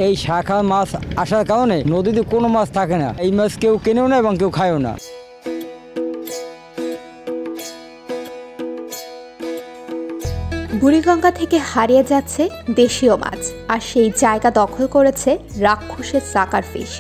এই শাখা মাছ আসার কারণে নদীতে কোনো মাছ থাকে না। এই মাছ কেউ কেনেও না এবং কেউ খায়ও না। বুড়িগঙ্গা থেকে হারিয়ে যাচ্ছে দেশীয় মাছ, আর সেই জায়গা দখল করেছে রাক্ষসের সাকার ফিশ।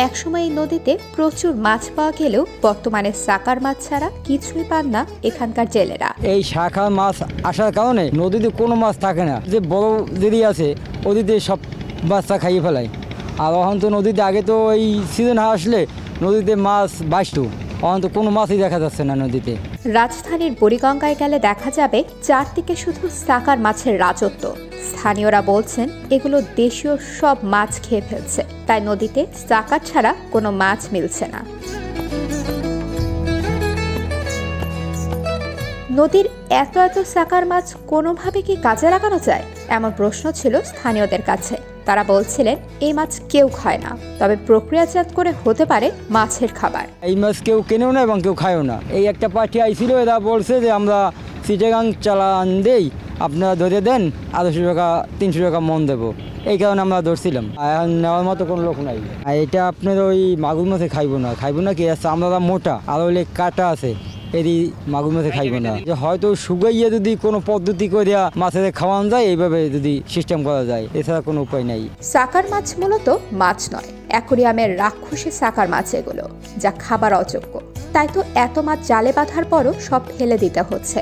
একসময় এই নদীতে প্রচুর মাছ পাওয়া গেলেও বর্তমানে সাকার মাছ ছাড়া কিছুই পান না এখানকার জেলেরা। এই শাখা মাছ আসার কারণে নদীতে কোনো মাছ থাকে না। যে বড় দেরি আছে ওদিকে সব বাচ্চা খাইয়ে ফেলায়। আর এখন তো নদীতে আগে তো এই সিজন আসলে নদীতে মাছ বাঁচত, এখন তো কোনো মাছই দেখা যাচ্ছে না নদীতে। রাজধানীর বুড়িগঙ্গায় গেলে দেখা যাবে চারদিকে শুধু সাকার মাছের রাজত্ব। স্থানীয়রা বলছেন এগুলো দেশীয় সব মাছ খেয়ে ফেলছে, তাই নদীতে সাকার ছাড়া কোনো মাছ মিলছে না। নদীর এত এত সাকার মাছ কোনোভাবে কি কাজে লাগানো যায়, এমন প্রশ্ন ছিল স্থানীয়দের কাছে। তারা বলছিলেন এই মাছ কেউ খায় না, তবে প্রক্রিয়াজাত করে হতে পারে মাছের খাবার। এই মাছ কেউ কেনেও না এবং কেউ খায়ও না। এই একটা পার্টি আইছিল, এরা বলছে যে আমরা চিটাগাং চালান দেই, আপনারা ধরে দেন 250 টাকা 300 টাকা মন দেবো। এই কারণে আমরা ধরছিলাম। এখন নেওয়ার মতো কোনো লোক নাই। আর এটা আপনার ওই মাগুর মাছে খাইবো না কি আমরা মোটা আর ওই কাটা আছে, এরই মাগুর মাছে খাইবো না। যে হয়তো শুকাইয়া যদি কোনো পদ্ধতি করিয়া মাছের খাওয়ানো যায়, এইভাবে যদি সিস্টেম করা যায়, এছাড়া কোনো উপায় নাই। সাকার মাছ মূলত মাছ নয়, অ্যাকোরিয়ামের রাক্ষসী সাকার মাছ এগুলো, যা খাবার অযোগ্য। তাই তো এত মাছ জালে বাঁধার পরও সব ফেলে দিতে হচ্ছে।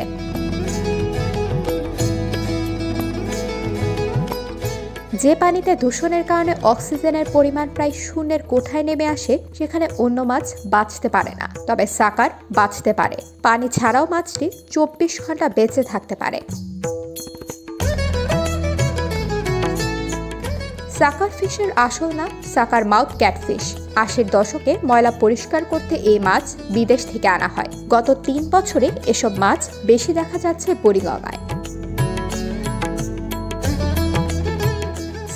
যে পানিতে দূষণের কারণে অক্সিজেনের পরিমাণ প্রায় শূন্যের কোঠায় নেমে আসে, সেখানে অন্য মাছ বাঁচতে পারে না, তবে সাকার বাঁচতে পারে। পানি ছাড়াও মাছটি 24 ঘন্টা বেঁচে থাকতে পারে। সাকার ফিশের আসল নাম সাকার মাউথ ক্যাটফিশ। 80-এর দশকে ময়লা পরিষ্কার করতে এই মাছ বিদেশ থেকে আনা হয়। গত 3 বছরে এসব মাছ বেশি দেখা যাচ্ছে বুড়িগঙ্গায়।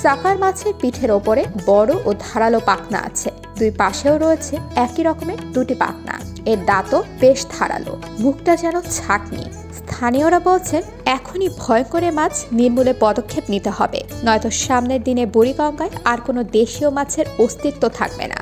সাকার মাছের পিঠের ওপরে বড় ও ধারালো পাখনা আছে, দুই পাশেও রয়েছে একই রকমের 2টি পাখনা। এর দাঁতও বেশ ধারালো, মুখটা যেন ছাঁকনি। স্থানীয়রা বলছেন এখনই ভয় করে মাছ নির্মূলে পদক্ষেপ নিতে হবে, নয়তো সামনের দিনে বুড়িগঙ্গায় আর কোনো দেশীয় মাছের অস্তিত্ব থাকবে না।